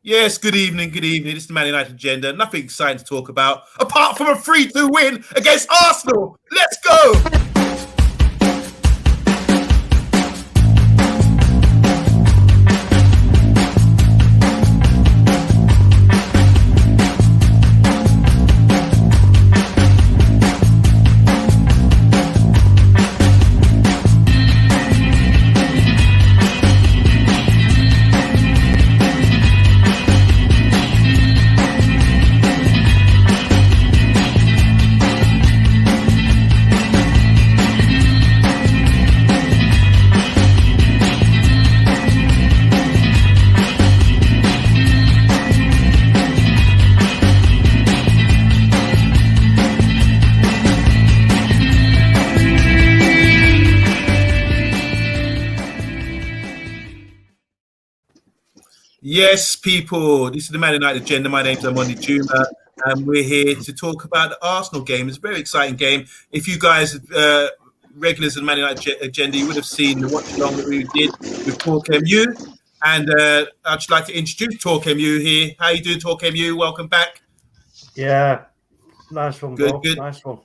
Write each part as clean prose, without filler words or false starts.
Yes, good evening, good evening. It's the Man United agenda. Nothing exciting to talk about apart from a 3-2 win against Arsenal. Let's go! Yes, people, this is the Man United agenda. My name's OMONDI, and we're here to talk about the Arsenal game. It's a very exciting game. If you guys, regulars of the Man United agenda, you would have seen the watch along that we did with TalkMU. And I'd just like to introduce TalkMU here. How you doing, TalkMU? Welcome back. Yeah, nice one, bro. Good. Nice one.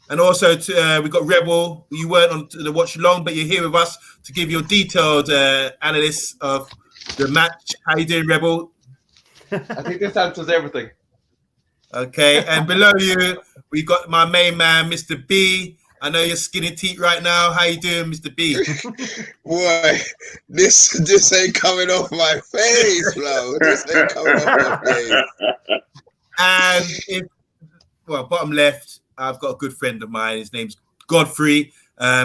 And also, we've got Rebel. You weren't on the watch along, but you're here with us to give your detailed analysis of the match. How you doing, Rebel? I think this answers everything. Okay, and below you, we got my main man, Mr. B. I know you're skinny teeth right now. How you doing, Mr. B? Boy, this ain't coming off my face, bro. This ain't coming off my face. And bottom left, I've got a good friend of mine. His name's Godfrey.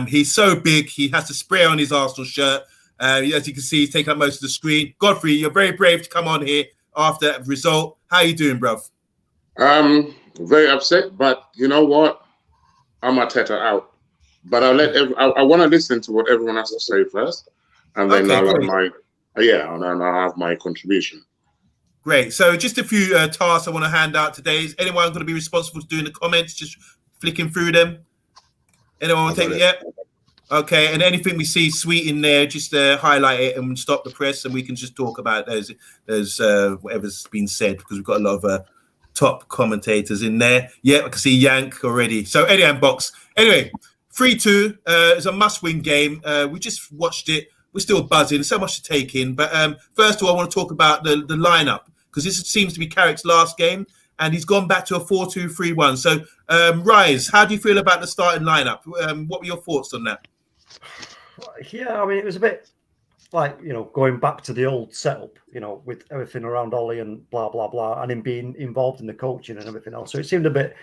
He's so big, he has to spray on his Arsenal shirt. As you can see, he's taking up most of the screen. Godfrey, you're very brave to come on here after that result. How you doing, bruv? Very upset, but you know what? I'm Arteta out. But I want to listen to what everyone has to say first, and then I'll have my contribution. Great. So just a few tasks I want to hand out today. Is anyone going to be responsible for doing the comments? Just flicking through them. Anyone want to take it yet? Okay, and anything we see sweet in there, just highlight it and stop the press, and we can just talk about those whatever's been said, because we've got a lot of top commentators in there. Yeah, I can see Yank already. So anyway, box. Anyway, 3-2 is a must-win game. We just watched it. We're still buzzing. So much to take in. But first of all, I want to talk about the lineup, because this seems to be Carrick's last game, and he's gone back to a 4-2-3-1. So, Rise, how do you feel about the starting lineup? What were your thoughts on that? Yeah, I mean, it was a bit like, going back to the old setup, with everything around Ollie and blah, blah, blah, and him being involved in the coaching and everything else. So it seemed a bit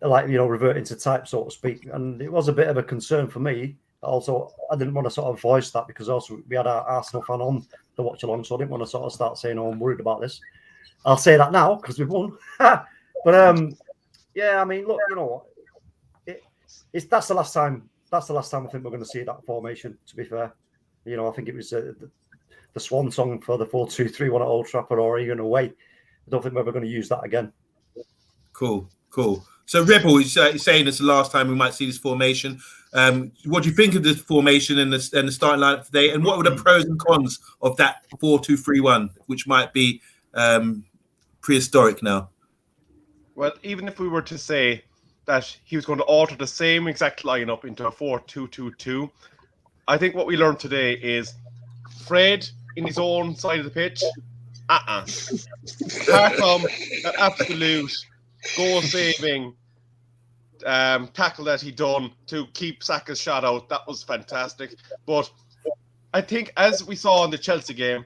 like, reverting to type, so to speak. And it was a bit of a concern for me. Also, I didn't want to sort of voice that, because also we had our Arsenal fan on the watch along, so I didn't want to sort of start saying, I'm worried about this. I'll say that now because we've won. But yeah, I mean, look, that's the last time. That's the last time I think we're going to see that formation. To be fair, I think it was the swan song for the 4-2-3-1 at Old Trafford, or even away. I don't think we're ever going to use that again. Cool. So Rebel is saying it's the last time we might see this formation. What do you think of this formation and the starting lineup today? And what were the pros and cons of that 4-2-3-1, which might be prehistoric now? Well, even if we were to say that he was going to alter the same exact lineup into a 4-2-2-2, I think what we learned today is Fred in his own side of the pitch. Apart from that absolute goal-saving tackle that he done to keep Saka's shot out, that was fantastic. But I think, as we saw in the Chelsea game,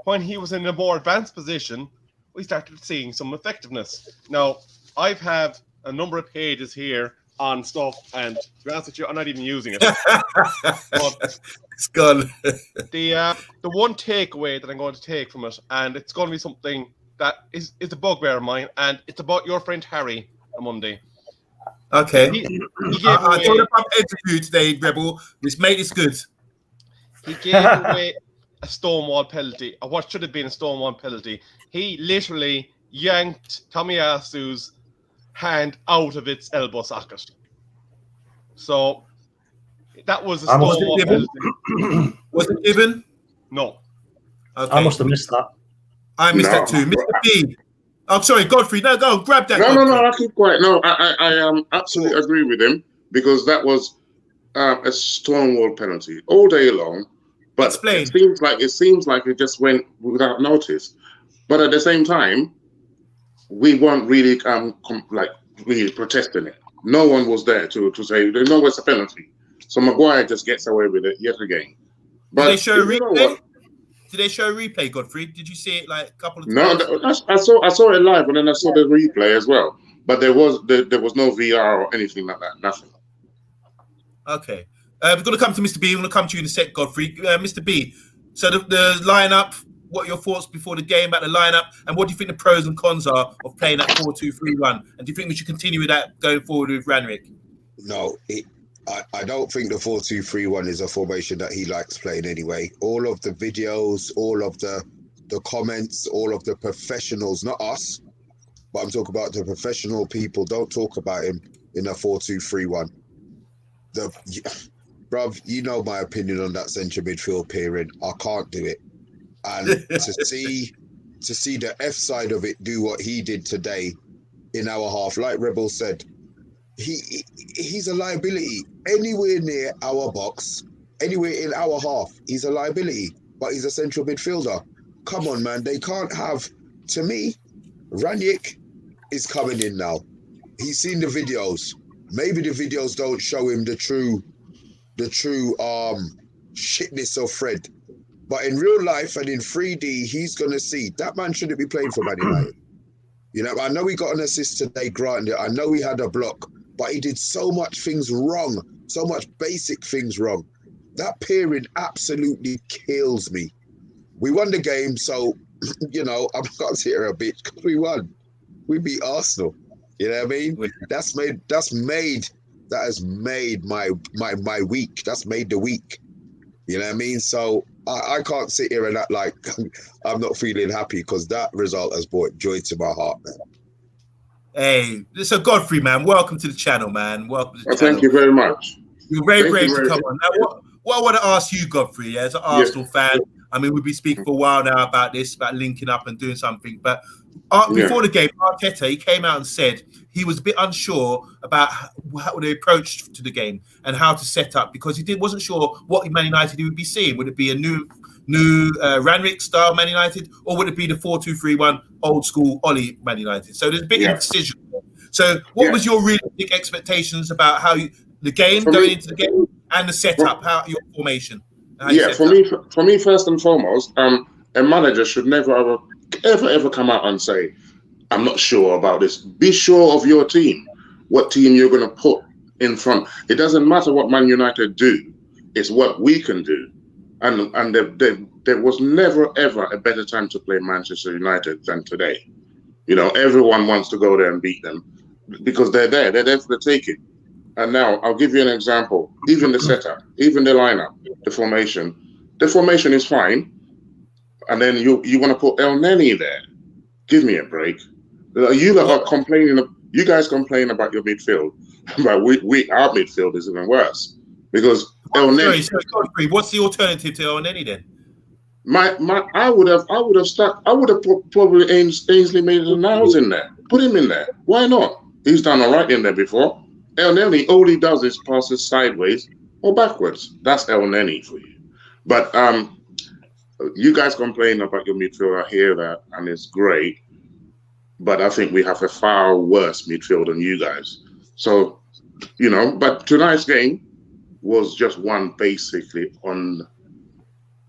when he was in a more advanced position, we started seeing some effectiveness. Now, I've had a number of pages here on stuff, and to be honest with you, I'm not even using it. But it's gone. The one takeaway that I'm going to take from it, and it's going to be something that is a bugbear of mine, and it's about your friend Harry on Monday. Okay. He gave I told him about interview today, Rebel. This mate is good. He gave away a stonewall penalty, or what should have been a stonewall penalty. He literally yanked Tomiyasu's hand out of its elbow socket. So that was a stonewall penalty. Was it given? No. Okay. I must have missed that. I missed that too. Mr. B. I'm sorry, Godfrey. No, go grab that. No, I keep quiet. No, I absolutely agree with him because that was a stonewall penalty all day long. But Explain. It seems like it just went without notice. But at the same time, we weren't really really protesting it. No one was there to say no, it's a penalty. So Maguire just gets away with it yet again. But did they show a replay? Did they show a replay, Godfrey? Did you see it like a couple of times? No, I saw it live, and then I saw the replay as well. But there was no VR or anything like that. Nothing. Okay. We're going to come to Mr. B. We're going to come to you in a sec, Godfrey. Mr. B, so the lineup, what are your thoughts before the game about the lineup, and what do you think the pros and cons are of playing that 4-2-3-1? And do you think we should continue with that going forward with Ranrick? No, I don't think the 4-2-3-1 is a formation that he likes playing anyway. All of the videos, all of the comments, all of the professionals, not us, but I'm talking about the professional people, don't talk about him in a 4-2-3-1. Bruv, you know my opinion on that central midfield pairing. I can't do it. And to see the F side of it do what he did today in our half, like Rebel said, he's a liability. Anywhere near our box, anywhere in our half, he's a liability. But he's a central midfielder. Come on, man. They can't have, to me, Ranrick is coming in now. He's seen the videos. Maybe the videos don't show him the true shitness of Fred. But in real life and in 3D, he's going to see that man shouldn't be playing for Man United. You know, I know he got an assist today, granted. I know he had a block, but he did so much things wrong, so much basic things wrong. That pairing absolutely kills me. We won the game, so, you know, I'm not sit here a bit because we won. We beat Arsenal. You know what I mean? That has made my week. That's made the week. You know what I mean? So I can't sit here and act like I'm not feeling happy because that result has brought joy to my heart, man. Hey, so Godfrey, man, welcome to the channel, man. Welcome to the channel. Thank you very much. You're very brave to come on. Now, what I want to ask you, Godfrey, as an Arsenal fan, I mean, we've been speaking for a while now about this, about linking up and doing something. But before the game, Arteta, he came out and said he was a bit unsure about how the approach to the game and how to set up because he wasn't sure what Man United he would be seeing. Would it be a new Ranrick style Man United, or would it be the 4-2-3-1 old school Ollie Man United? So there's a big decision. So what was your realistic expectations about how the game going into the game and the setup, how your formation? For me, first and foremost, a manager should never ever come out and say, I'm not sure about this. Be sure of your team, what team you're going to put in front. It doesn't matter what Man United do. It's what we can do. And there was never, ever a better time to play Manchester United than today. You know, everyone wants to go there and beat them because they're there. They're there for the taking. And now I'll give you an example. Even the setup, even the lineup, the formation. The formation is fine. And then you want to put El Neni there. Give me a break. You are complaining. You guys complain about your midfield, but our midfield is even worse because El Neni. Sorry, what's the alternative to El Neni then? I would have put probably Ainsley Maitland-Niles in there. Put him in there. Why not? He's done all right in there before. El Neni, all he does is passes sideways or backwards. That's El Neni for you. But you guys complain about your midfield. I hear that, and it's great. But I think we have a far worse midfield than you guys. So, you know, but tonight's game was just one basically on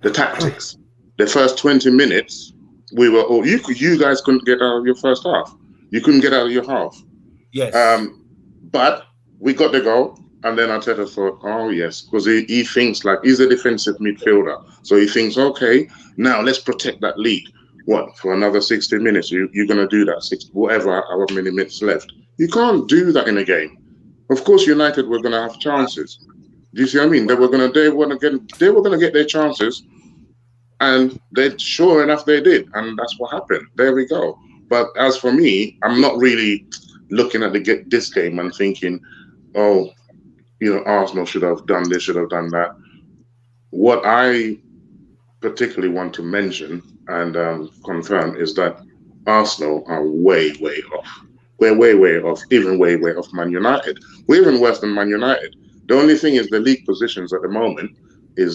the tactics. The first 20 minutes, we were all, you guys couldn't get out of your first half. You couldn't get out of your half. Yes. But we got the goal, and then Arteta thought, oh yes, because he thinks like he's a defensive midfielder. So he thinks, okay, now let's protect that lead. What, for another 60 minutes? You're going to do that, however many minutes left. You can't do that in a game. Of course, United were going to have chances. Do you see what I mean? They were going to get their chances, and sure enough they did, and that's what happened. There we go. But as for me, I'm not really looking at this game and thinking, oh, you know, Arsenal should have done this, should have done that. What I particularly want to mention, and confirm is that Arsenal are way off. We're way off, even way off Man United. We're even worse than Man United. The only thing is the league positions at the moment it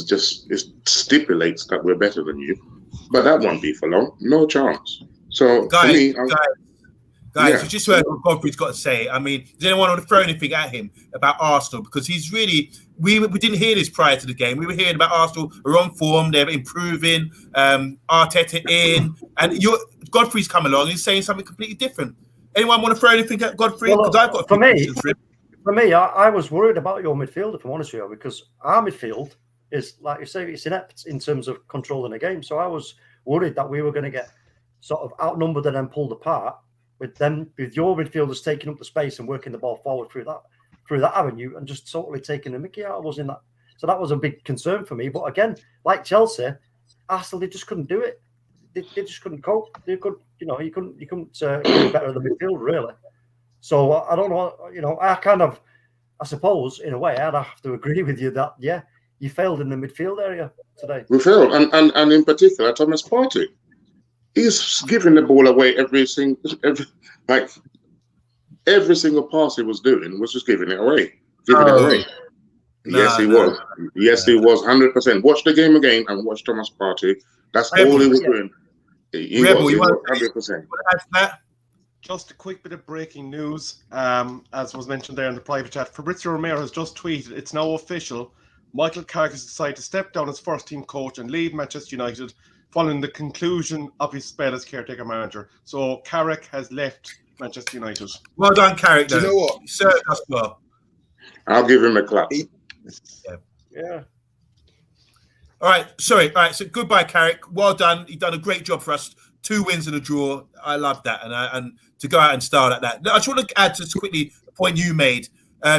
stipulates that we're better than you, but that won't be for long. No chance. So for me, guys, you just heard what Godfrey's got to say. I mean, does anyone want to throw anything at him about Arsenal? Because he's really, we didn't hear this prior to the game. We were hearing about Arsenal are on form, they're improving, Arteta in, and Godfrey's come along and he's saying something completely different. Anyone want to throw anything at Godfrey? Because I've got for me, I was worried about your midfield, if I'm honest with you, because our midfield is, like you say, it's inept in terms of controlling the game. So I was worried that we were going to get sort of outnumbered and then pulled apart with your midfielders taking up the space and working the ball forward through that avenue and just totally taking the mickey out of us in that. So that was a big concern for me. But again, like Chelsea, Arsenal, they just couldn't do it. They just couldn't cope. You couldn't do better than the midfield, really. So I don't know, I suppose in a way I'd have to agree with you that you failed in the midfield area today. We failed, and in particular Thomas Partey. He's giving the ball away every single pass he was doing was just giving it away. He was. Yes, he was 100%. Watch the game again and watch Thomas Partey. That's all he was doing. He was 100%. Just a quick bit of breaking news, as was mentioned there in the private chat. Fabrizio Romero has just tweeted, it's now official. Michael Carrick has decided to step down as first-team coach and leave Manchester United following the conclusion of his spell as caretaker manager. So Carrick has left Manchester United. Well done, Carrick. Do you know what? You served us well. I'll give him a clap. Yeah. All right, sorry. All right, so goodbye, Carrick. Well done. You've done a great job for us. 2 wins and a draw. I love that. And to go out and start like that. I just want to add just quickly the point you made.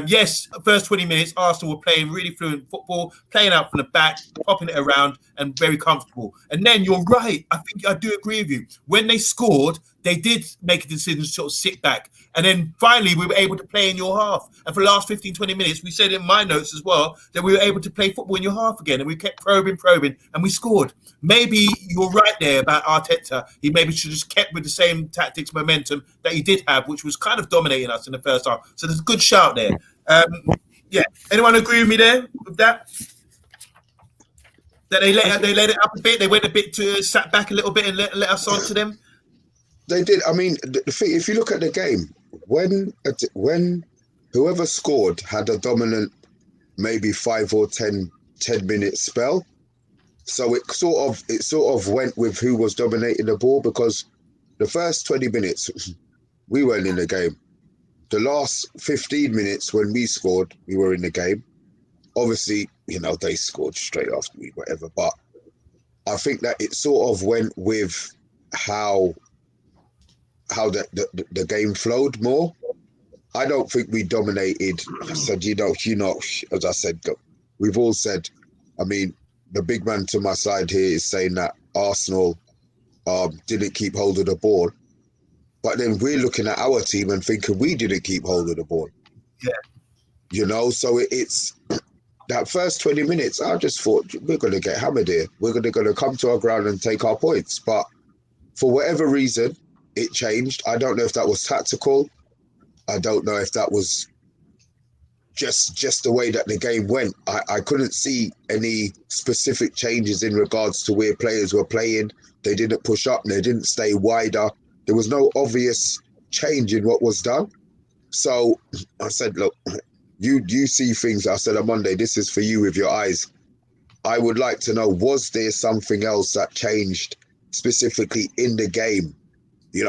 Yes, first 20 minutes, Arsenal were playing really fluent football, playing out from the back, popping it around, and very comfortable. And then you're right. I do agree with you. When they scored, they did make a decision to sort of sit back. And then finally, we were able to play in your half. And for the last 15, 20 minutes, we said in my notes as well that we were able to play football in your half again. And we kept probing, and we scored. Maybe you're right there about Arteta. He maybe should have just kept with the same tactics, momentum that he did have, which was kind of dominating us in the first half. So there's a good shout there. Anyone agree with me there with that? That they let it up a bit? They went a bit sat back a little bit and let us on to them? They did. I mean, the thing, if you look at the game, when whoever scored had a dominant maybe 5 or 10 minute spell, so it sort of went with who was dominating the ball, because the first 20 minutes we weren't in the game. The last 15 minutes when we scored, we were in the game. Obviously, they scored straight after me, whatever. But I think that it sort of went with how the game flowed more. I don't think we dominated. I said, as I said, we've all said, I mean, the big man to my side here is saying that Arsenal didn't keep hold of the ball. But then we're looking at our team and thinking we didn't keep hold of the ball. Yeah. So it's that first 20 minutes, I just thought we're going to get hammered here. We're going to come to our ground and take our points. But for whatever reason, it changed. I don't know if that was tactical. I don't know if that was just the way that the game went. I couldn't see any specific changes in regards to where players were playing. They didn't push up. They didn't stay wider. There was no obvious change in what was done. So I said, look, you see things. I said on Monday, this is for you with your eyes. I would like to know, was there something else that changed specifically in the game?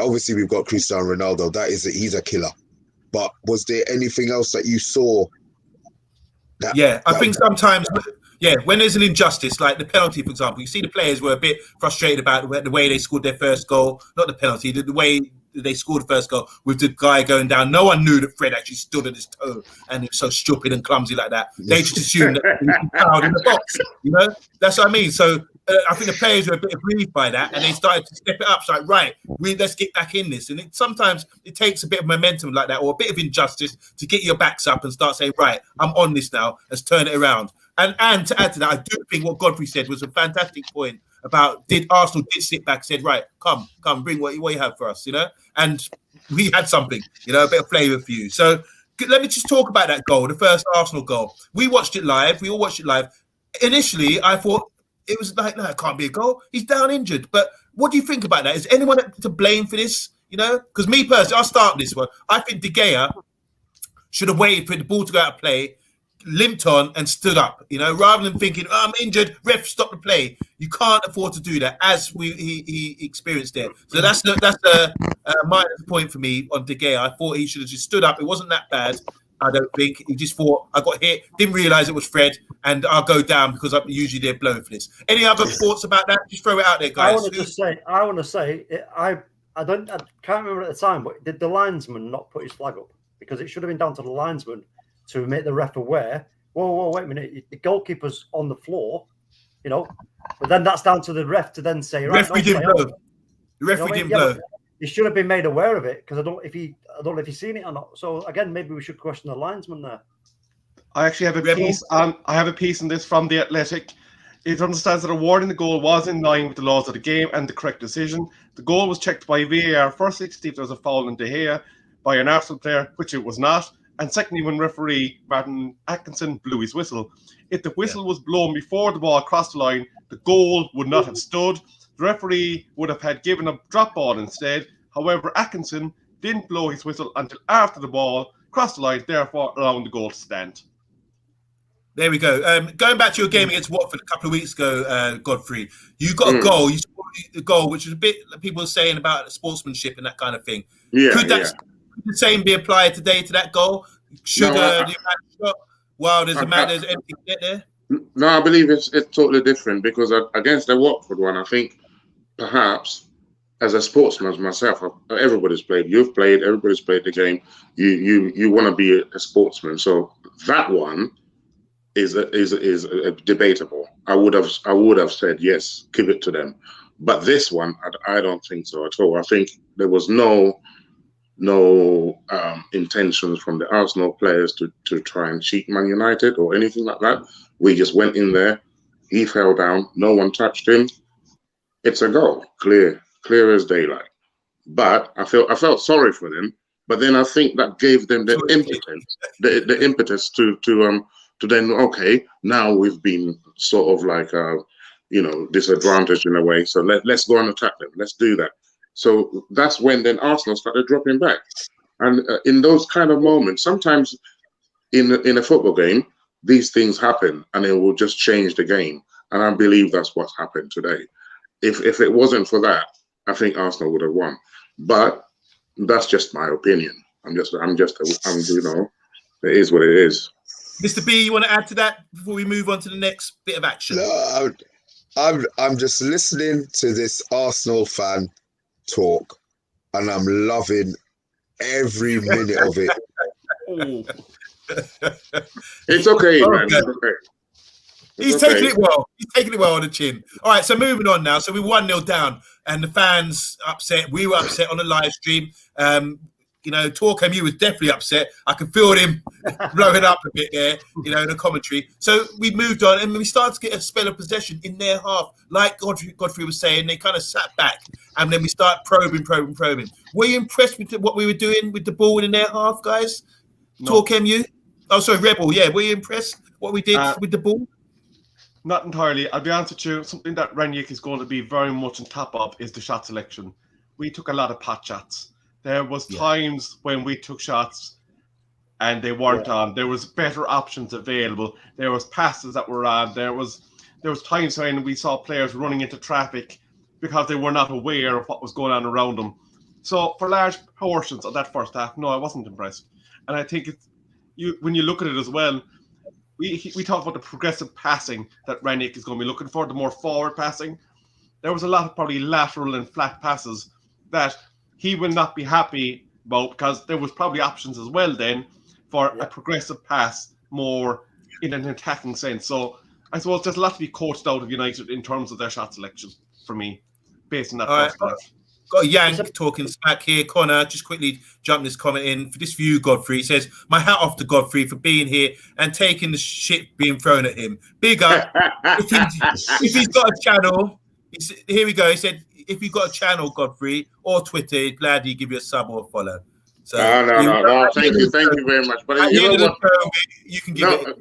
Obviously we've got Cristiano Ronaldo. He's a killer. But was there anything else that you saw? I think sometimes, when there's an injustice, like the penalty, for example, you see the players were a bit frustrated about the way they scored their first goal. Not the penalty, the way they scored the first goal with the guy going down. No one knew that Fred actually stood on his toe and he was so stupid and clumsy like that. They just assumed that he was fouled in the box. That's what I mean. So I think the players were a bit aggrieved by that, and they started to step it up. It's like, right, let's get back in this. And sometimes it takes a bit of momentum like that, or a bit of injustice to get your backs up and start saying, right, I'm on this now. Let's turn it around. And to add to that, I do think what Godfrey said was a fantastic point about did Arsenal sit back, said, right, come, bring what you have for us, and we had something, a bit of flavour for you. So let me just talk about that goal, the first Arsenal goal. We watched it live. We all watched it live. Initially, I thought it was like, no, it can't be a goal. He's down injured. But what do you think about that? Is anyone to blame for this? Because me personally, I'll start this one. I think De Gea should have waited for the ball to go out of play, limped on and stood up, rather than thinking, I'm injured, ref, stop the play. You can't afford to do that, as he experienced there. So that's a minus point for me on De Gea. I thought he should have just stood up. It wasn't that bad, I don't think. He just thought, I got hit, didn't realise it was Fred, and I'll go down because I'm usually they're blown for this. Any other thoughts about that? Just throw it out there, guys. I want to say, I can't remember at the time, but did the linesman not put his flag up? Because it should have been down to the linesman to make the ref aware, whoa, wait a minute, the goalkeeper's on the floor, but then that's down to the ref to then say, right, referee didn't blow. The referee didn't blow. He should have been made aware of it, because I don't know if he's seen it or not. So again, maybe we should question the linesman there. I actually have a piece. I have a piece on this from The Athletic. It understands that awarding the goal was in line with the laws of the game and the correct decision. The goal was checked by VAR firstly to see if there was a foul on De Gea by an Arsenal player, which it was not. And secondly, when referee Martin Atkinson blew his whistle. If the whistle was blown before the ball crossed the line, the goal would not have stood. The referee would have had given a drop ball instead. However, Atkinson didn't blow his whistle until after the ball crossed the line, therefore allowing the goal to stand. There we go. Going back to your game against Watford a couple of weeks ago, Godfrey, you got a goal. You scored a goal, which is a bit like people were saying about sportsmanship and that kind of thing. Could the same be applied today to that goal? Should the man shot while there's anything get there? No, I believe it's totally different, because against the Watford one, I think perhaps as a sportsman myself, everybody's played. You've played. Everybody's played the game. You want to be a sportsman. So that one is debatable. I would have said yes, give it to them. But this one, I don't think so at all. I think there was no intentions from the Arsenal players to try and cheat Man United or anything like that. We just went in there. He fell down. No one touched him. It's a goal, clear as daylight. But I felt sorry for them. But then I think that gave them the impetus to then, okay, now we've been sort of like disadvantaged in a way. So let's go and attack them. Let's do that. So that's when then Arsenal started dropping back. And in those kind of moments, sometimes in a football game, these things happen and it will just change the game. And I believe that's what's happened today. If it wasn't for that, I think Arsenal would have won. But that's just my opinion. It is what it is. Mr. B, you want to add to that before we move on to the next bit of action? No, I'm just listening to this Arsenal fan talk, and I'm loving every minute of it. It's okay, man. It's okay. He's taking it well. He's taking it well on the chin. All right, so moving on now. So we're 1-0 down, and the fans upset. We were upset on the live stream. TalkMU was definitely upset. I could feel him blowing up a bit there, in the commentary. So we moved on, and we started to get a spell of possession in their half. Like Godfrey was saying, they kind of sat back, and then we start probing. Were you impressed with what we were doing with the ball in their half, guys? No. TalkMU? Oh, sorry, Rebel. Yeah, were you impressed what we did with the ball? Not entirely. I'll be honest with you. Something that Rangnick is going to be very much on top of is the shot selection. We took a lot of pot shots. There was times when we took shots and they weren't on. There was better options available. There was passes that were on. There was times when we saw players running into traffic because they were not aware of what was going on around them. So for large portions of that first half, no, I wasn't impressed. And I think when you look at it as well, we talked about the progressive passing that Rangnick is going to be looking for, the more forward passing. There was a lot of probably lateral and flat passes that he will not be happy about, because there was probably options as well then for a progressive pass more in an attacking sense. So I suppose there's a lot to be coached out of United in terms of their shot selection for me, based on that first half. Got a yank talking smack here. Connor, just quickly jump this comment in. For this view, Godfrey says, my hat off to Godfrey for being here and taking the shit being thrown at him. Big up. if he's got a channel, here we go. He said, if you've got a channel, Godfrey, or Twitter, he'd gladly give you a sub or a follow. So no. Thank you very much. But you know what? You can give it.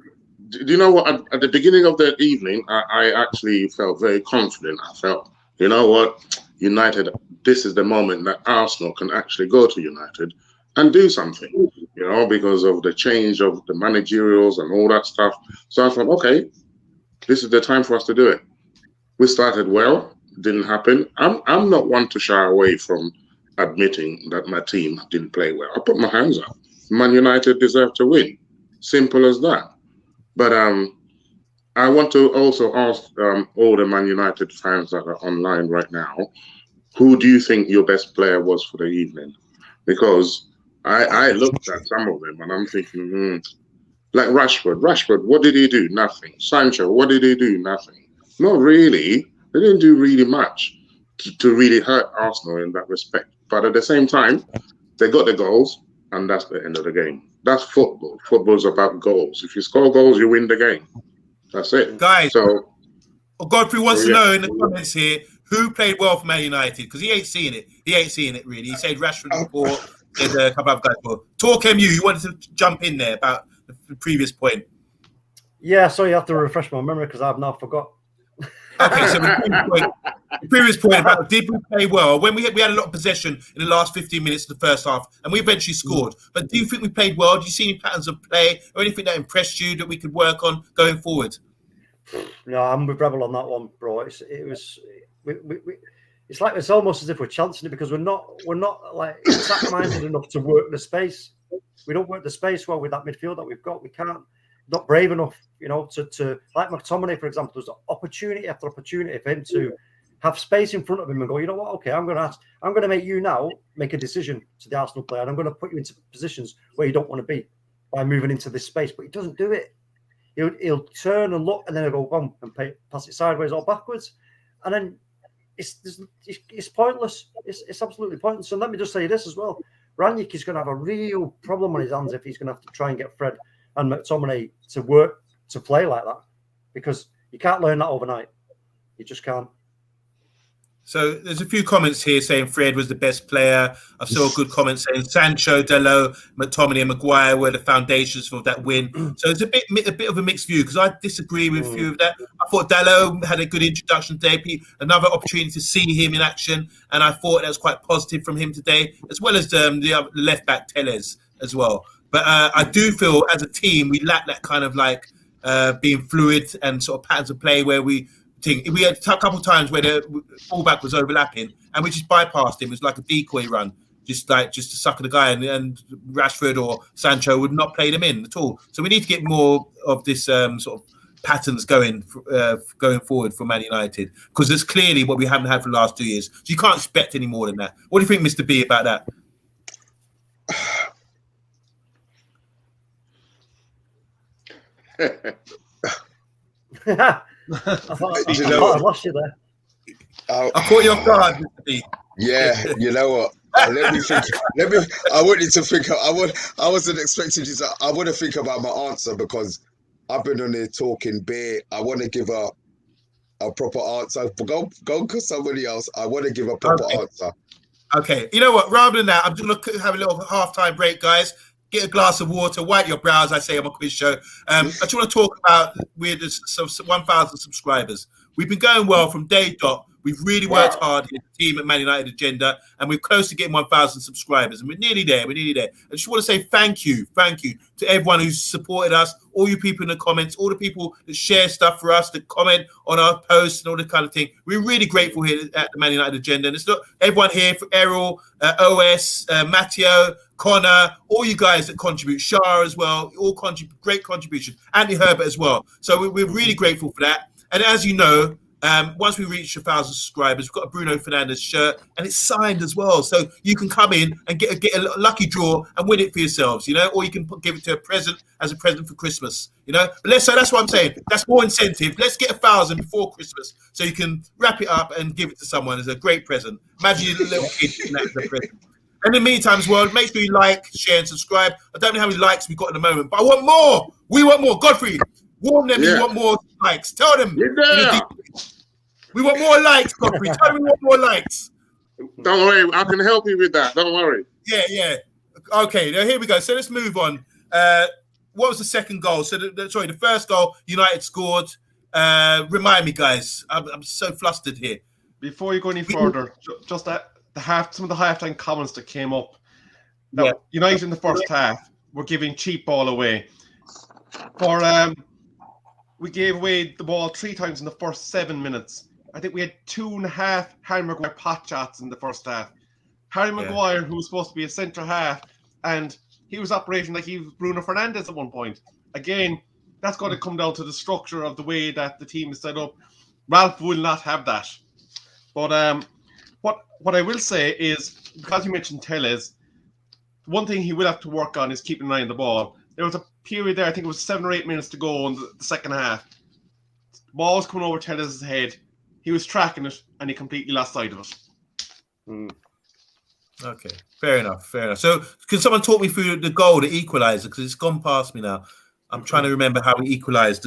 Do you know what? At the beginning of the evening, I actually felt very confident. I felt, you know what? United, this is the moment that Arsenal can actually go to United and do something, you know, because of the change of the managerials and all that stuff. So I thought, okay, this is the time for us to do it. We started well, didn't happen. I'm not one to shy away from admitting that my team didn't play well. I put my hands up. Man United deserved to win. Simple as that. But I want to also ask all the Man United fans that are online right now, who do you think your best player was for the evening? Because I looked at some of them and I'm thinking, like Rashford. Rashford, what did he do? Nothing. Sancho, what did he do? Nothing. Not really. They didn't do really much to really hurt Arsenal in that respect. But at the same time, they got the goals and that's the end of the game. That's football. Football's about goals. If you score goals, you win the game. That's it. Guys, so Godfrey wants to know in the comments here who played well for Man United, because he ain't seeing it. He ain't seeing it, really. He said Rashford before, said a couple of guys before. TalkMU, you wanted to jump in there about the previous point. Yeah, so you have to refresh my memory because I've now forgot. Okay, so the previous point about did we play well? When we had a lot of possession in the last 15 minutes of the first half, and we eventually scored. But do you think we played well? Do you see any patterns of play or anything that impressed you that we could work on going forward? No, I'm with Rebel on that one, bro. It's like it's almost as if we're chancing it because we're not like attack-minded enough to work the space. We don't work the space well with that midfield that we've got. We can't. Not brave enough, you know, to like McTominay, for example. There's opportunity after opportunity for him to have space in front of him and go, you know what? Okay, I'm going to make you now make a decision to the Arsenal player, and I'm going to put you into positions where you don't want to be by moving into this space. But he doesn't do it. He'll turn and look, and then he'll go bum and pass it sideways or backwards, and then it's pointless. It's absolutely pointless. And let me just say this as well: Ranić is going to have a real problem on his hands if he's going to have to try and get Fred and McTominay to work to play like that, because you can't learn that overnight. You just can't. So there's a few comments here saying Fred was the best player. I saw a good comment saying Sancho, Dalot, McTominay and Maguire were the foundations for that win. So it's a bit of a mixed view because I disagree with a few of that. I thought Dalot had a good introduction today, another opportunity to see him in action, and I thought that was quite positive from him today, as well as the left back Telles as well. But I do feel as a team we lack that kind of like being fluid and sort of patterns of play where we had a couple of times where the fullback was overlapping and we just bypassed him. It was like a decoy run, just to sucker the guy, and Rashford or Sancho would not play them in at all. So we need to get more of this sort of patterns going forward for Man United, because it's clearly what we haven't had for the last 2 years. So you can't expect any more than that. What do you think, Mr. B, about that? I lost you there. I caught you off guard, Mr. B. Yeah, you know what? Let me think. I wanted to think. I wasn't expecting you to. I want to think about my answer because I've been on here talking beer. I want to give a proper answer. Go cause somebody else. I want to give a proper answer. Okay. You know what? Rather than that, I'm just gonna have a little halftime break, guys. Get a glass of water, wipe your brows, I say on my quiz show. I just want to talk about we're just 1,000 subscribers. We've been going well from day dot. We've really worked hard in the team at Man United Agenda, and we're close to getting 1,000 subscribers, and we're nearly there. I just want to say thank you to everyone who's supported us, all you people in the comments, all the people that share stuff for us, that comment on our posts and all that kind of thing. We're really grateful here at the Man United Agenda, and it's not everyone here, for Errol, OS, Matteo, Connor, all you guys that contribute, SHAH as well, all contribute, great contribution, Andy Herbert as well. So we're really grateful for that. And as you know, Once we reach 1,000 subscribers, we've got a Bruno Fernandes shirt, and it's signed as well. So you can come in and get a lucky draw and win it for yourselves, or you can give it to a present as a present for Christmas, But so that's what I'm saying. That's more incentive. Let's get 1,000 before Christmas so you can wrap it up and give it to someone as a great present. Imagine you're a little kid getting that as a present. In the meantime, as well, make sure you like, share, and subscribe. I don't know how many likes we've got at the moment, but I want more. We want more. Godfrey, warn them you want more likes. Tell them. We want more likes, Godfrey. Tell them we want more likes. Don't worry. I can help you with that. Don't worry. Yeah. Okay, now here we go. So let's move on. What was the second goal? So, the first goal, United scored. Remind me, guys. I'm so flustered here. Before you go any further, just that. Some of the halftime comments that came up. Now, United in the first half were giving cheap ball away. We gave away the ball 3 times in the first 7 minutes. I think we had 2.5 Harry Maguire pot shots in the first half. Harry Maguire, who was supposed to be a centre half, and he was operating like he was Bruno Fernandes at one point. Again, that's going to come down to the structure of the way that the team is set up. Ralph will not have that. But what I will say is, because you mentioned Telles, one thing he will have to work on is keeping an eye on the ball. There was a period there, I think it was 7 or 8 minutes to go in the second half. The ball was coming over Telles' head. He was tracking it, and he completely lost sight of it. Okay, fair enough. So can someone talk me through the goal, the equaliser, because it's gone past me now. I'm trying to remember how we equalised.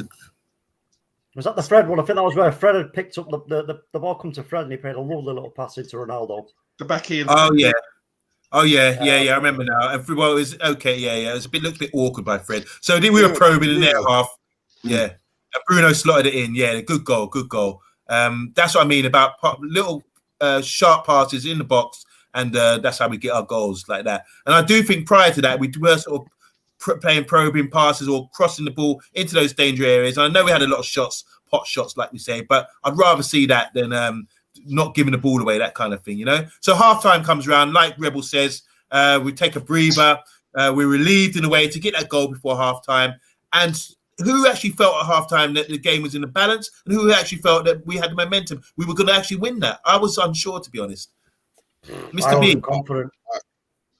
Was that the Fred one? I think that was where Fred had picked up the ball come to Fred and he played a lovely little pass into Ronaldo. The back heel. Oh yeah. I remember now. Well, it was okay. Yeah. It looked a bit awkward by Fred. So we were probing in their half. Yeah. And Bruno slotted it in. Yeah, good goal. That's what I mean about little sharp passes in the box, and that's how we get our goals like that. And I do think prior to that we were sort of playing probing passes or crossing the ball into those danger areas. And I know we had a lot of shots, pot shots, like we say, but I'd rather see that than not giving the ball away, that kind of thing, So halftime comes around, like Rebel says, we take a breather. We're relieved in a way to get that goal before halftime. And who actually felt at halftime that the game was in the balance, and who actually felt that we had the momentum? We were going to actually win that. I was unsure, to be honest. Mr. B. Confident.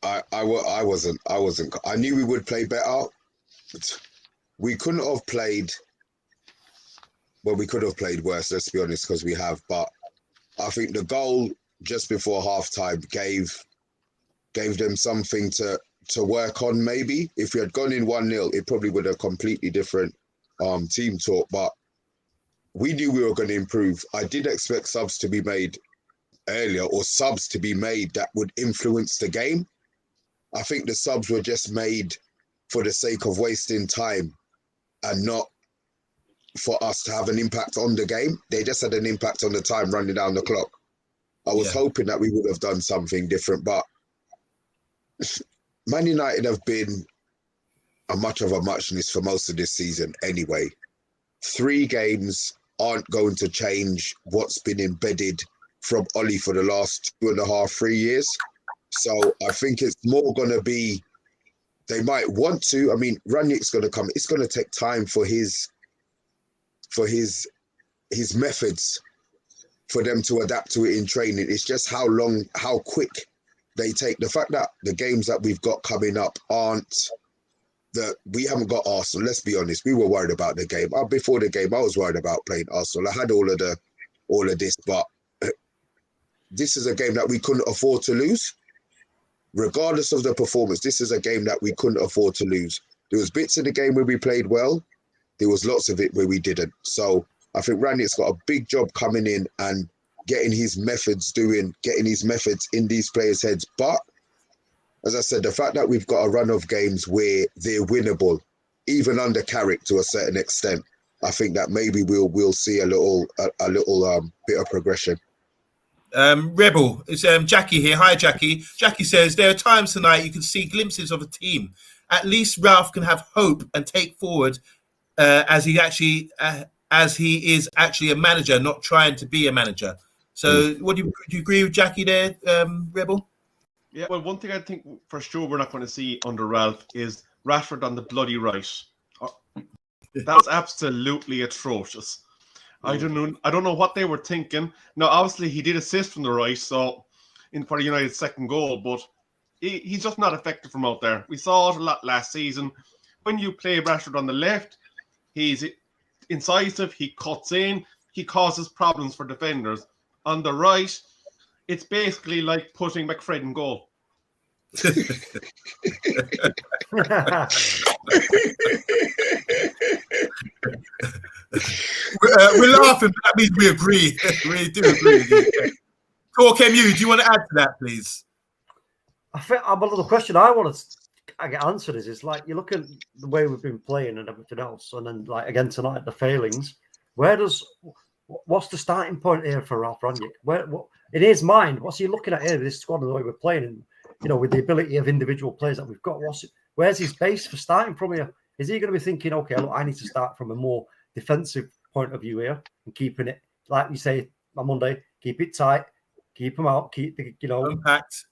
I wasn't. I knew we would play better. We couldn't have played. Well, we could have played worse. Let's be honest, because we have. But I think the goal just before halftime gave them something to work on. Maybe if we had gone in 1-0, it probably would have completely different team talk. But we knew we were going to improve. I did expect subs to be made earlier, or subs to be made that would influence the game. I think the subs were just made for the sake of wasting time and not for us to have an impact on the game. They just had an impact on the time running down the clock. I was hoping that we would have done something different, but Man United have been much of a muchness for most of this season anyway. 3 games aren't going to change what's been embedded from Ollie for the last 2.5, 3 years. So I think it's more going to be, they might want to. I mean, Ranić's going to come. It's going to take time for his methods for them to adapt to it in training. It's just how quick they take. The fact that the games that we've got coming up we haven't got Arsenal. Let's be honest. We were worried about the game. Before the game, I was worried about playing Arsenal. I had all of this, but this is a game that we couldn't afford to lose. Regardless of the performance, this is a game that we couldn't afford to lose. There was bits of the game where we played well. There was lots of it where we didn't. So I think Ranić's got a big job coming in and getting his methods in these players' heads. But as I said, the fact that we've got a run of games where they're winnable, even under Carrick to a certain extent, I think that maybe we'll see a little bit of progression. Rebel, it's Jackie here. Hi, Jackie. Jackie says there are times tonight you can see glimpses of a team. At least Ralph can have hope and take forward as he is actually a manager, not trying to be a manager. So, do you agree with Jackie there, Rebel? Yeah. Well, one thing I think for sure we're not going to see under Ralph is Rashford on the bloody right. That's absolutely atrocious. I don't know what they were thinking. Now, obviously, he did assist from the right, so for United's second goal, but he's just not effective from out there. We saw it a lot last season. When you play Rashford on the left, he's incisive, he cuts in, he causes problems for defenders. On the right, it's basically like putting McFred in goal. We're laughing, but that means we agree. We do agree with you. TalkMU, do you want to add to that, please? I think the question I want to get answered is like you look at the way we've been playing and everything else, and then like again tonight the failings. What's the starting point here for Ralph Rangnick? What in his mind? What's he looking at here? This squad and the way we're playing, and with the ability of individual players that we've got. Where's his base for starting from here? Is he going to be thinking, okay, look, I need to start from a more defensive point of view here and keeping it like you say on Monday, keep it tight, keep them out, keep the impact.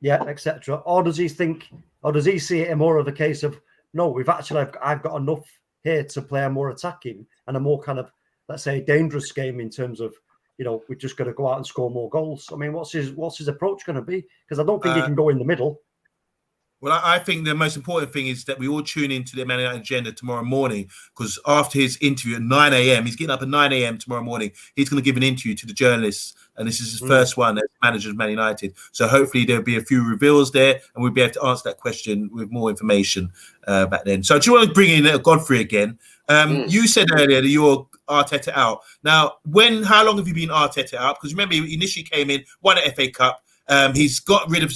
Yeah, etc. Or does he see it in more of a case of no, I've got enough here to play a more attacking and a more kind of, let's say, dangerous game in terms of we're just going to go out and score more goals. I mean, what's his approach going to be? Because I don't think he can go in the middle. Well, I think the most important thing is that we all tune into the Man United agenda tomorrow morning, because after his interview at 9 a.m., he's getting up at 9 a.m. tomorrow morning. He's going to give an interview to the journalists, and this is his first one as manager of Man United. So hopefully there'll be a few reveals there, and we'll be able to answer that question with more information back then. So do you want to bring in Godfrey again? You said earlier that you're Arteta out. Now, how long have you been Arteta out? Because remember, he initially came in, won an FA Cup. He's got rid of,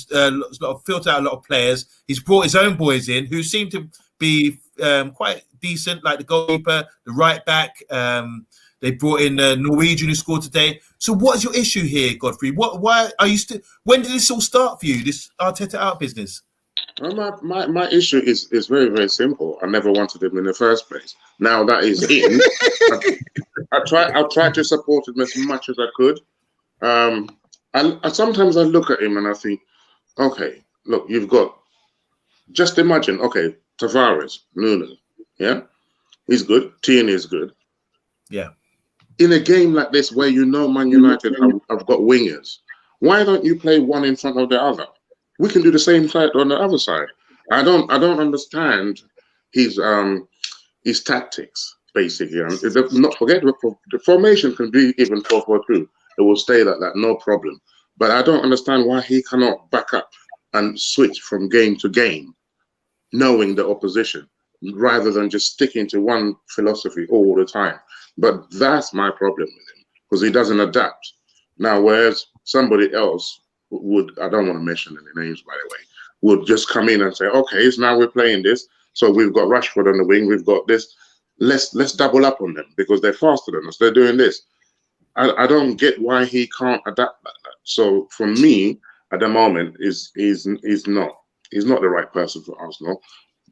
filtered out a lot of players. He's brought his own boys in who seem to be quite decent, like the goalkeeper, the right back. They brought in the Norwegian who scored today. So what is your issue here, Godfrey? Why are you still? When did this all start for you, this Arteta out business? Well, my issue is very, very simple. I never wanted him in the first place. Now that he's in, I tried to support him as much as I could. And sometimes I look at him and I think, okay, look, you've got, just imagine, okay, Tavares, Nuno, yeah? He's good. Tierney is good. Yeah. In a game like this where Man United have got wingers, why don't you play one in front of the other? We can do the same side on the other side. I don't understand his tactics, basically. And not forget, the formation can be even 4-4-2. It will stay like that, no problem. But I don't understand why he cannot back up and switch from game to game, knowing the opposition, rather than just sticking to one philosophy all the time. But that's my problem with him, because he doesn't adapt. Now, whereas somebody else would, I don't want to mention any names, by the way, would just come in and say, okay, so now we're playing this. So we've got Rashford on the wing, we've got this. Let's double up on them because they're faster than us. They're doing this. I don't get why he can't adapt like that. So for me, at the moment, he's not the right person for Arsenal.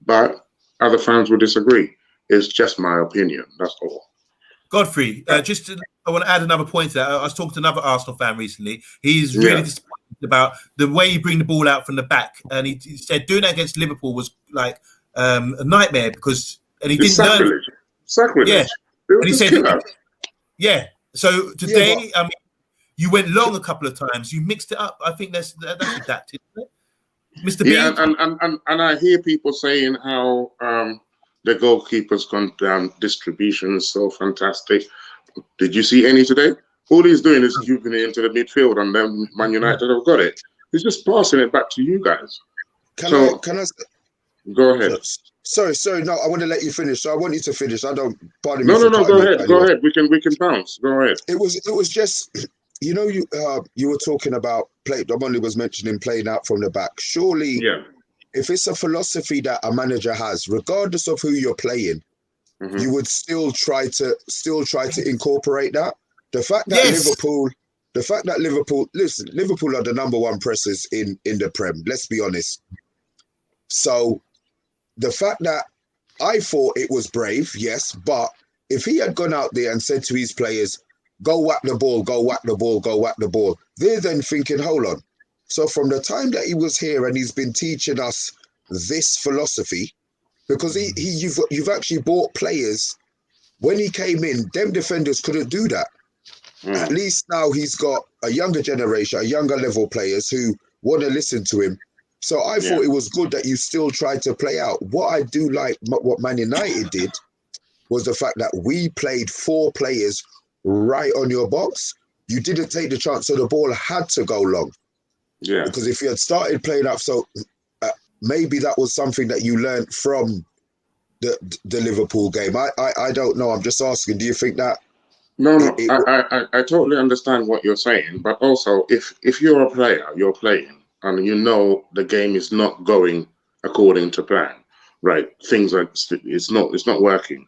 But other fans will disagree. It's just my opinion. That's all. Godfrey, I want to add another point to that. I was talking to another Arsenal fan recently. He's really disappointed about the way you bring the ball out from the back, and he said doing that against Liverpool was like a nightmare because he didn't know. Sacrilege. Yeah, and he said, yeah. So today, I mean, you went long a couple of times. You mixed it up. I think that's adapted, isn't it? Mr. B. Yeah, and I hear people saying how the goalkeeper's gone down. Distribution is so fantastic. Did you see any today? All he's doing is giving it into the midfield, and then Man United have got it. He's just passing it back to you guys. Can I? Go ahead. Sorry. No, I want to let you finish. So I want you to finish. I don't. Pardon me. No. Go ahead. We can bounce. Go ahead. It was just, you were talking about play. Omoni was mentioning playing out from the back. Surely, if it's a philosophy that a manager has, regardless of who you're playing, you would still try to incorporate that. The fact that Liverpool are the number one pressers in the Prem. Let's be honest. So the fact that I thought it was brave, yes, but if he had gone out there and said to his players, go whack the ball, go whack the ball, go whack the ball, they're then thinking, hold on. So from the time that he was here and he's been teaching us this philosophy, because you've actually bought players when he came in, them defenders couldn't do that. At least now he's got a younger generation, a younger level players who want to listen to him. So I thought it was good that you still tried to play out. What I do like, what Man United did, was the fact that we played 4 players right on your box. You didn't take the chance, so the ball had to go long. Yeah. Because if you had started playing up, so maybe that was something that you learned from the Liverpool game. I don't know. I'm just asking. Do you think that? No. I totally understand what you're saying, but also if you're a player, you're playing, and you know the game is not going according to plan, right? Things like it's not working.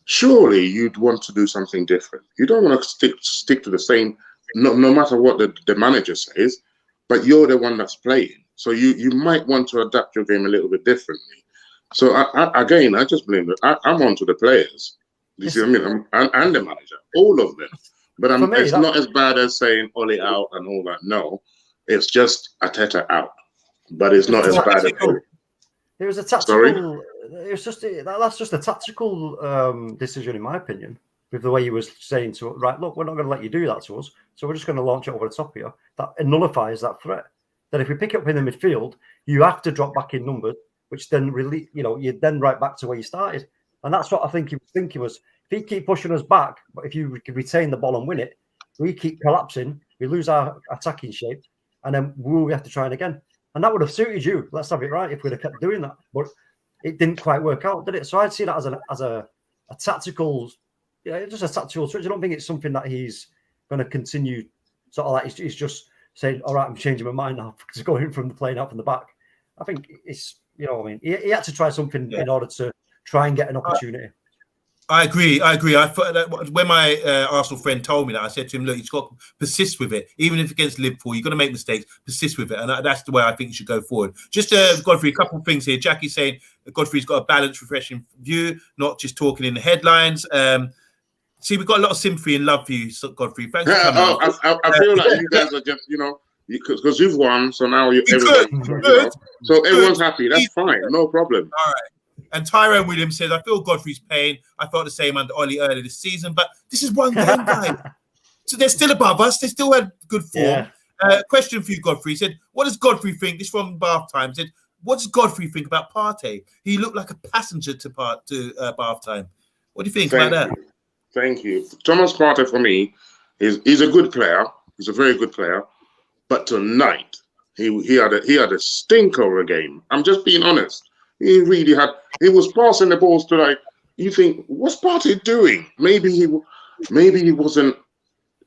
Surely you'd want to do something different. You don't want to stick to the same, no matter what the manager says, but you're the one that's playing. So you might want to adapt your game a little bit differently. So I just blame it. I'm on to the players. You see what I mean? And the manager, all of them. But it's not as bad as saying Oli out and all that. No, it's just Arteta out. But it's not as bad as it was a tactical. It's just that's just a tactical decision, in my opinion. With the way he was saying to right, look, we're not going to let you do that to us, so we're just going to launch it over the top of you. That nullifies that threat. That if we pick it up in the midfield, you have to drop back in numbers, which then really, you're then right back to where you started. And that's what I think he was thinking was, if he keep pushing us back, but if you could retain the ball and win it, we keep collapsing, we lose our attacking shape, and then we have to try it again. And that would have suited you. Let's have it right if we'd have kept doing that. But it didn't quite work out, did it? So I'd see that as a tactical, just a tactical switch. I don't think it's something that he's going to continue sort of like he's just saying, all right, I'm changing my mind now because going from the playing out from the back. I think it's, he had to try something in order to try and get an opportunity. I agree. I thought that when my Arsenal friend told me that, I said to him, look, you've got to persist with it. Even if against Liverpool, you're going to make mistakes, persist with it. And that's the way I think you should go forward. Just, Godfrey, a couple of things here. Jackie's saying Godfrey's got a balanced, refreshing view, not just talking in the headlines. See, we've got a lot of sympathy and love for you, Godfrey. Thanks for coming on. I feel like you guys are just, because you've won, so now good. So everyone's happy. That's fine. No problem. All right. And Tyrone Williams says, I feel Godfrey's pain. I felt the same under Ollie earlier this season, but this is one game, guys. So they're still above us. They still had good form. Yeah. Question for you, Godfrey. He said, what does Godfrey think? This from Bath Time. Said, what does Godfrey think about Partey? He looked like a passenger to Bath Time. What do you think about that? Thank you. Thomas Partey, for me, he's a good player. He's a very good player. But tonight, he had a stinker of a game. I'm just being honest. He really had. He was passing the balls to like. You think, what's Partey doing? Maybe he wasn't.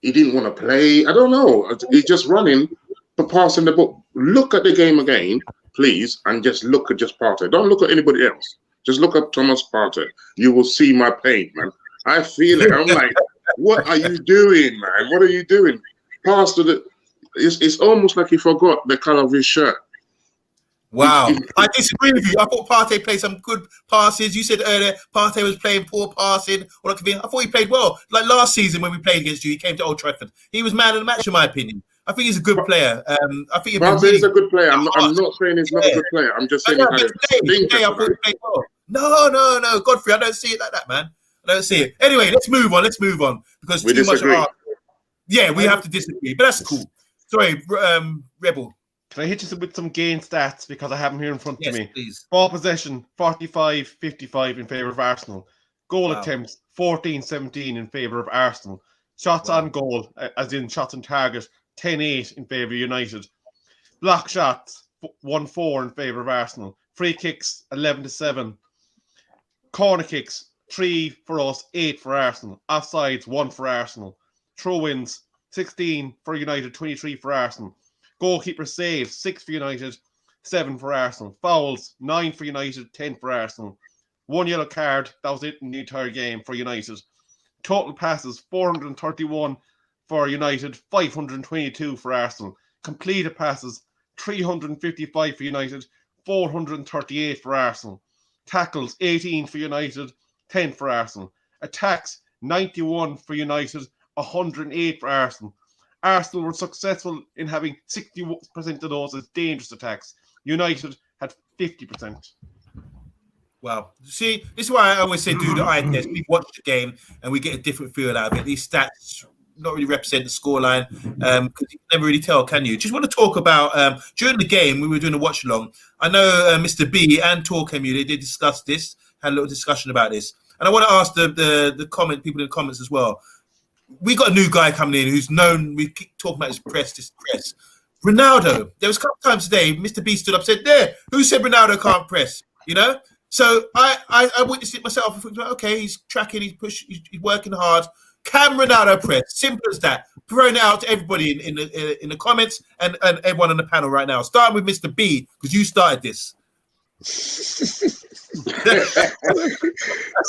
He didn't want to play. I don't know. He's just running, but passing the ball. Look at the game again, please, and just look at just Partey. Don't look at anybody else. Just look at Thomas Partey. You will see my pain, man. I feel it. I'm like, what are you doing, man? What are you doing? Pass to the. It's almost like he forgot the color of his shirt. Wow. I disagree with you. I thought Partey played some good passes. You said earlier Partey was playing poor passing. I thought he played well. Like last season when we played against you, he came to Old Trafford. He was man of the match, in my opinion. I think he's a good player. I think he's a good player. I'm not saying he's not a good player. I'm just saying today I thought he played well. No, Godfrey, I don't see it like that, man. I don't see it. Anyway, let's move on because we disagree. Yeah, we have to disagree, but that's cool. Sorry, Rebel. Can I hit you with some game stats because I have them here in front of me? Please. Ball possession, 45-55 in favour of Arsenal. Goal attempts, 14-17 in favour of Arsenal. Shots on goal, as in shots on target, 10-8 in favour of United. Block shots, 1-4 in favour of Arsenal. Free kicks, 11-7. Corner kicks, 3 for us, 8 for Arsenal. Offsides, 1 for Arsenal. Throw-ins, 16 for United, 23 for Arsenal. Goalkeeper saves, 6 for United, 7 for Arsenal. Fouls, 9 for United, 10 for Arsenal. 1 yellow card, that was it in the entire game for United. Total passes, 431 for United, 522 for Arsenal. Completed passes, 355 for United, 438 for Arsenal. Tackles, 18 for United, 10 for Arsenal. Attacks, 91 for United, 108 for Arsenal. Arsenal were successful in having 60% of those as dangerous attacks. United had 50%. Wow. See, this is why I always say do the eye test. We watch the game and we get a different feel out of it. These stats not really represent the scoreline because you can never really tell, can you? Just want to talk about during the game we were doing a watch along. I know Mr. B and TalkMU, they did discuss this, had a little discussion about this, and I want to ask the comment people in the comments as well. We got a new guy coming in who's known. We keep talking about his press. Ronaldo. There was a couple times today. Mr. B stood up, said, "There, who said Ronaldo can't press?" You know. So I witnessed it myself. I thought, okay, he's tracking, he's pushing, he's working hard. Can Ronaldo press? Simple as that. Throwing it out to everybody in the comments and everyone on the panel right now. Starting with Mr. B, because you started this.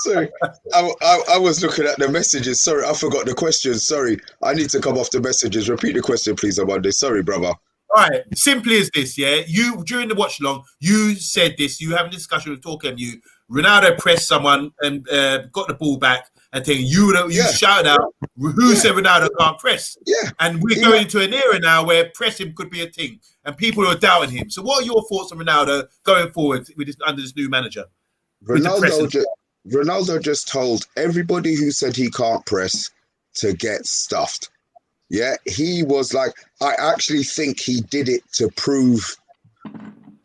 Sorry, I was looking at the messages. Sorry, I forgot the question. Sorry, I need to come off the messages. Repeat the question, please, Amanda. Sorry, brother. All right, simply as this, yeah. You during the watch along, you said this. You have a discussion with TalkMU. Ronaldo pressed someone and got the ball back, and then you shouted out, "Who said Ronaldo can't press?" Yeah, and we're going into an era now where pressing could be a thing, and people are doubting him. So, what are your thoughts on Ronaldo going forward with under this new manager? Ronaldo just told everybody who said he can't press to get stuffed. Yeah, he was like, I actually think he did it to prove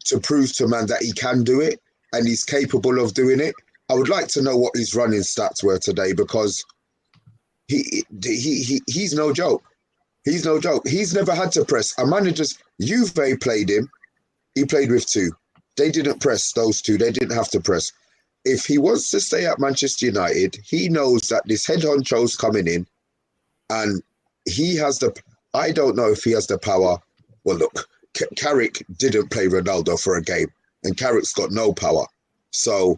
to man that he can do it and he's capable of doing it. I would like to know what his running stats were today because he's no joke. He's no joke. He's never had to press. A manager's Juve played him. He played with two. They didn't press those two. They didn't have to press. If he wants to stay at Manchester United, he knows that this head honcho's coming in and he has the, I don't know if he has the power. Well, look, Carrick didn't play Ronaldo for a game and Carrick's got no power. So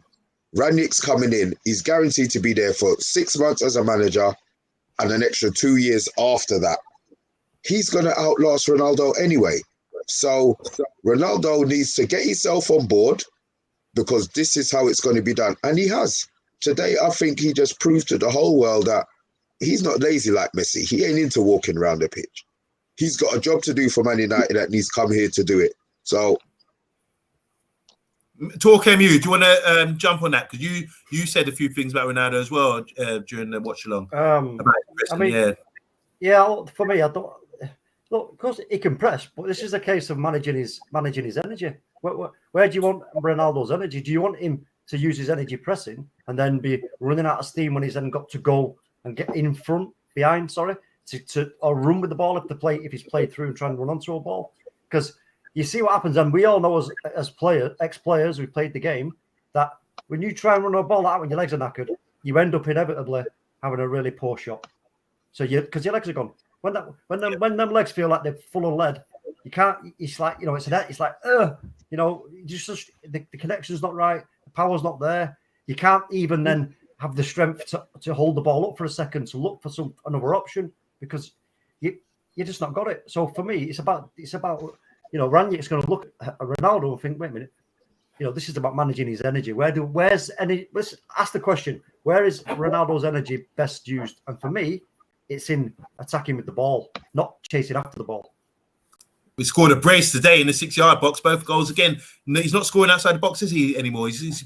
Rangnick's coming in. He's guaranteed to be there for 6 months as a manager and an extra 2 years after that. He's going to outlast Ronaldo anyway. So Ronaldo needs to get himself on board because this is how it's going to be done. And he has. Today, I think he just proved to the whole world that he's not lazy like Messi. He ain't into walking around the pitch. He's got a job to do for Man United and he's come here to do it. So, TalkMU, do you want to jump on that? Because you said a few things about Ronaldo as well during the watch along. For me, I don't look. Of course, he can press, but this is a case of managing his energy. Where do you want Ronaldo's energy? Do you want him to use his energy pressing and then be running out of steam when he's then got to go and get behind, or run with the ball if he's played through and try and run onto a ball? Because you see what happens, and we all know as ex-players who played the game, that when you try and run a ball out when your legs are knackered, you end up inevitably having a really poor shot. So because your legs are gone. When them legs feel like they're full of lead, you can't. It's like the connection's not right, the power's not there. You can't even then have the strength to hold the ball up for a second to look for another option because you just not got it. So for me, it's about Rangnick's going to look at Ronaldo and think, wait a minute, this is about managing his energy. Let's ask the question, where is Ronaldo's energy best used? And for me, it's in attacking with the ball, not chasing after the ball. We scored a brace today in the 6-yard box, both goals again. He's not scoring outside the box, is he, anymore? He's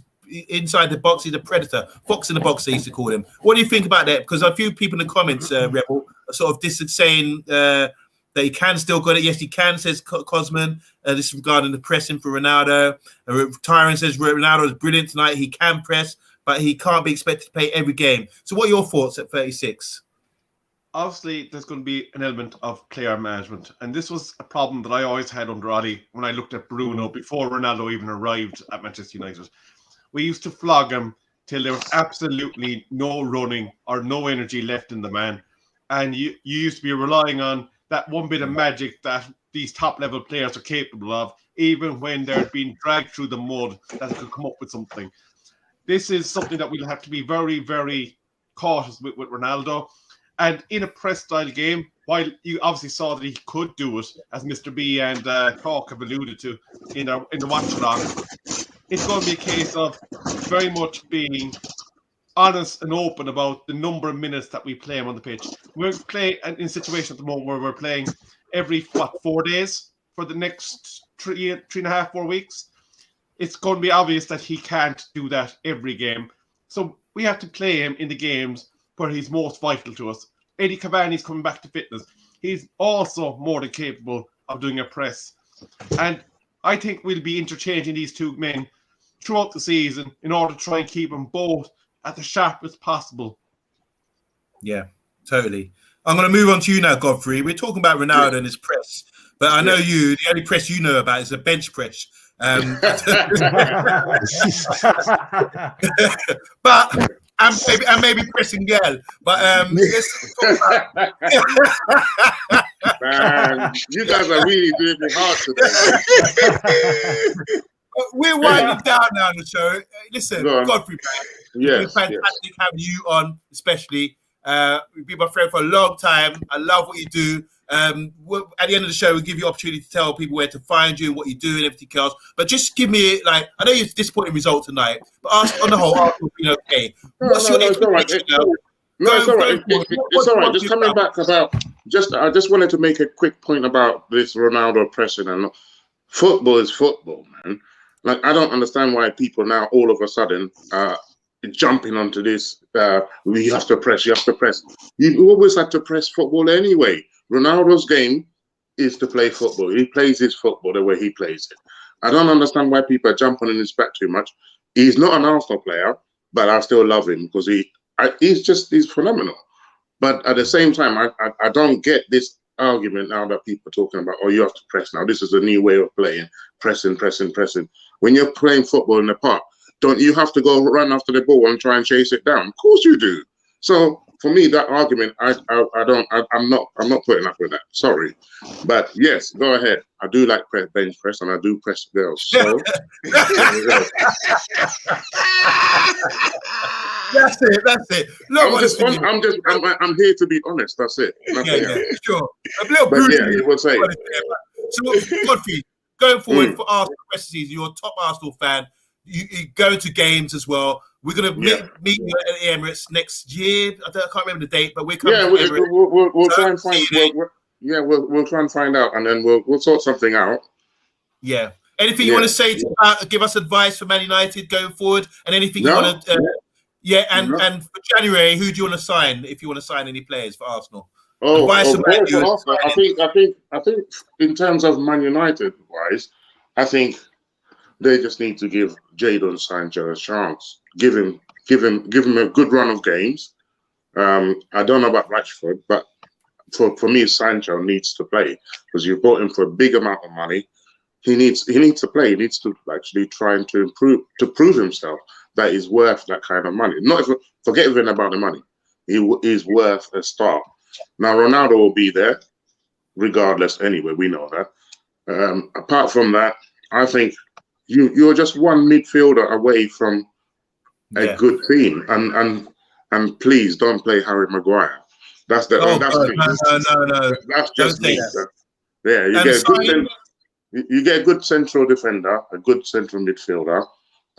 inside the box. He's a predator. Fox in the box, they used to call him. What do you think about that? Because a few people in the comments, Rebel, are sort of saying that he can still get it. Yes, he can, says Cosman. This is regarding the pressing for Ronaldo. Tyron says Ronaldo is brilliant tonight. He can press, but he can't be expected to play every game. So what are your thoughts at 36? Obviously, there's going to be an element of player management. And this was a problem that I always had under Oli when I looked at Bruno before Ronaldo even arrived at Manchester United. We used to flog him till there was absolutely no running or no energy left in the man. And you used to be relying on that one bit of magic that these top-level players are capable of, even when they're being dragged through the mud, that they could come up with something. This is something that we'll have to be very, very cautious with Ronaldo. And in a press-style game, while you obviously saw that he could do it, as Mr. B and Cork have alluded to in the watch-along, it's going to be a case of very much being honest and open about the number of minutes that we play him on the pitch. We're playing in a situation at the moment where we're playing every 4 days for the next 3.5-4 weeks. it's going to be obvious that he can't do that every game. So we have to play him in the games where he's most vital to us. Eddie Cavani's coming back to fitness. He's also more than capable of doing a press. And I think we'll be interchanging these two men throughout the season in order to try and keep them both at the sharpest possible. Yeah, totally. I'm going to move on to you now, Godfrey. We're talking about Ronaldo and his press, but I know the only press you know about is the bench press. But and maybe pressing girl. But let's talk about... Man, you guys are really doing me hard today. We're winding down now on the show. Listen, Godfrey, man, it's been fantastic having you on, especially. You've been my friend for a long time. I love what you do. At the end of the show, we'll give you opportunity to tell people where to find you, what you do, and everything else. But just give me, I know you're disappointing result tonight, but on the whole, Arsenal being okay. What's your expectation now? No, it's all right. It's all right. Just coming back about, I just wanted to make a quick point about this Ronaldo pressing. And football is football, man. I don't understand why people now all of a sudden jumping onto this. You have to press. You have to press. You always had to press football anyway. Ronaldo's game is to play football. He plays his football the way he plays it. I don't understand why people are jumping on his back too much. He's not an Arsenal player, but I still love him because he's phenomenal. But at the same time, I don't get this argument now that people are talking about, oh, you have to press now. This is a new way of playing, pressing. When you're playing football in the park, don't you have to go run after the ball and try and chase it down? Of course you do. So for me, that argument, I'm not putting up with that. Sorry, but yes, go ahead. I do like bench press and I do press girls. So That's it. Look, I'm here to be honest. That's it. Sure. A little brutal. You would say. So, Godfrey, going forward for Arsenal the rest of the season, you're a top Arsenal fan. You go to games as well. We're going to meet you at the Emirates next year. I can't remember the date, but we're coming. Yeah, we'll try and find. We'll try and find out, and then we'll sort something out. Yeah. Anything you want to say give us advice for Man United going forward, and anything you want to? And for January, who do you want to sign? If you want to sign any players for Arsenal? I think in terms of Man United wise, I think they just need to give Jadon Sancho a chance. Give him a good run of games. I don't know about Rashford, but for me, Sancho needs to play because you bought him for a big amount of money. He needs to play. He needs to actually try and to prove himself that he's worth that kind of money. Forget even about the money. He is worth a start. Now Ronaldo will be there, regardless. Anyway, we know that. Apart from that, I think you're just one midfielder away from a good team, and please don't play Harry Maguire. That's the no. That's just me. You get a good central defender, a good central midfielder,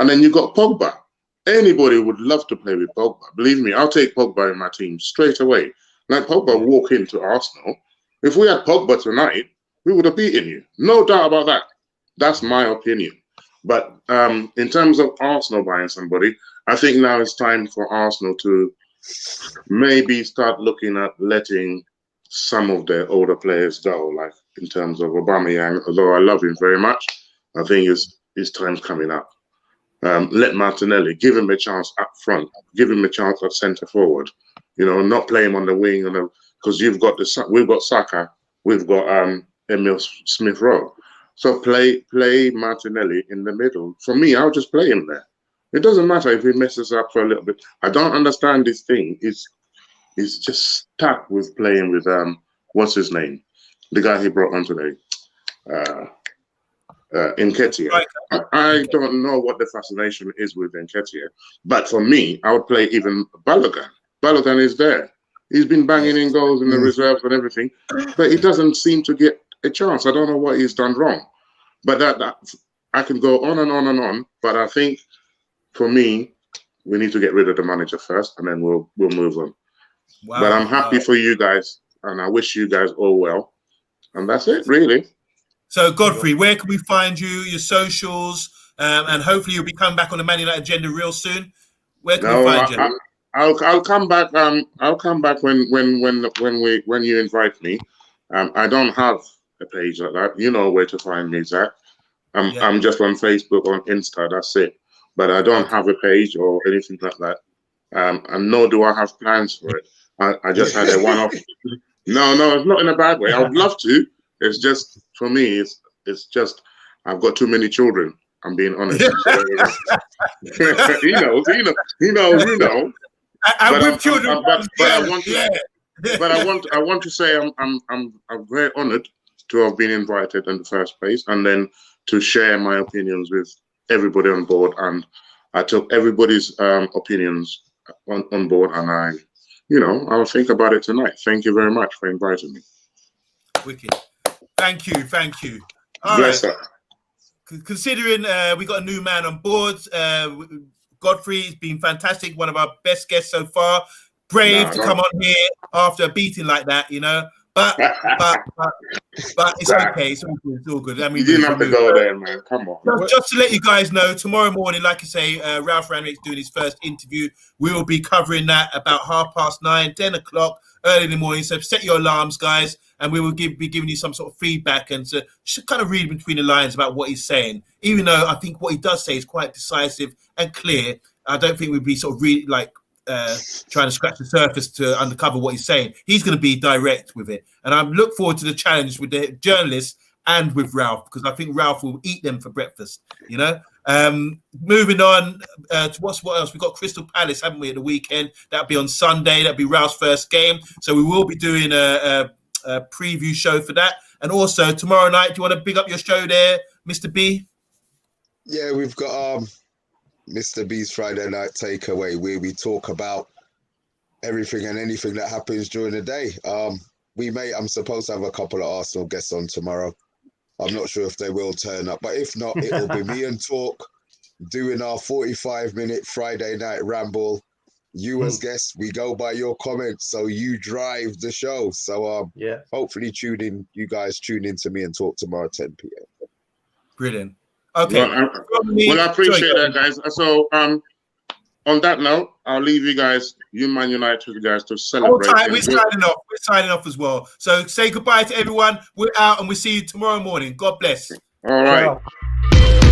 and then you got Pogba. Anybody would love to play with Pogba. Believe me, I'll take Pogba in my team straight away. Like Pogba walk into Arsenal. If we had Pogba tonight, we would have beaten you. No doubt about that. That's my opinion. But in terms of Arsenal buying somebody, I think now it's time for Arsenal to maybe start looking at letting some of their older players go, like in terms of Aubameyang, although I love him very much. I think his time's coming up. Let Martinelli, give him a chance up front, give him a chance at centre forward. Not play him on the wing, because we've got Saka, we've got Emil Smith Rowe. So play Martinelli in the middle. For me, I'll just play him there. It doesn't matter if he messes up for a little bit. I don't understand this thing. He's just stuck with playing with what's his name, the guy he brought on today, Nketiah. Right. I don't know what the fascination is with Nketiah, but for me, I would play even Balogun. Balogun is there. He's been banging in goals in the reserves and everything, but he doesn't seem to get a chance. I don't know what he's done wrong, but that I can go on and on and on. But I think for me, we need to get rid of the manager first, and then we'll move on. Wow. But I'm happy for you guys, and I wish you guys all well. And that's it, really. So, Godfrey, where can we find you? Your socials, And hopefully you'll be coming back on the Man United agenda real soon. Where can we find you? I'll come back. I'll come back when you invite me. I don't have a page like that. You know where to find me, Zach. I'm just on Facebook, on Insta. That's it. But I don't have a page or anything like that. And nor do I have plans for it. I just had a one-off. No, it's not in a bad way. I would love to. It's just for me. It's just I've got too many children. I'm being honest. He knows. And with children, but I want to say I'm very honoured to have been invited in the first place, and then to share my opinions with everybody on board. And I took everybody's opinions on board, and I'll think about it tonight. Thank you very much for inviting me. Wicked. Thank you. All Bless right. her. Considering we got a new man on board, Godfrey's been fantastic, one of our best guests so far. Brave to come on here after a beating like that, But it's okay. It's all good. I mean, you didn't have to go there, man. Come on. Just to let you guys know, tomorrow morning, like I say, Ralph Rangnick's doing his first interview. We will be covering that about 9:30, 10 o'clock, early in the morning. So set your alarms, guys, and we will be giving you some sort of feedback and to kind of read between the lines about what he's saying. Even though I think what he does say is quite decisive and clear, I don't think we'd be sort of really trying to scratch the surface to uncover what he's saying. He's going to be direct with it, and I look forward to the challenge with the journalists and with Ralph, because I think Ralph will eat them for breakfast. Moving on to what else? We've got Crystal Palace, haven't we, at the weekend? That'll be on Sunday. That'll be Ralph's first game, so we will be doing a preview show for that. And also tomorrow night, do you want to big up your show there, Mr. B? Yeah, we've got Mr. B's Friday Night Takeaway, where we talk about everything and anything that happens during the day. I'm supposed to have a couple of Arsenal guests on tomorrow. I'm not sure if they will turn up, but if not, it'll be me and Talk doing our 45-minute Friday night ramble. You as guests, we go by your comments, so you drive the show. So hopefully you guys tune in to me and Talk tomorrow at 10 p.m. Brilliant. Okay. Well, I appreciate that, guys. So, on that note, I'll leave you guys, Man United guys, to celebrate. We're signing off as well. So say goodbye to everyone. We're out, and we'll see you tomorrow morning. God bless. All right. Ciao.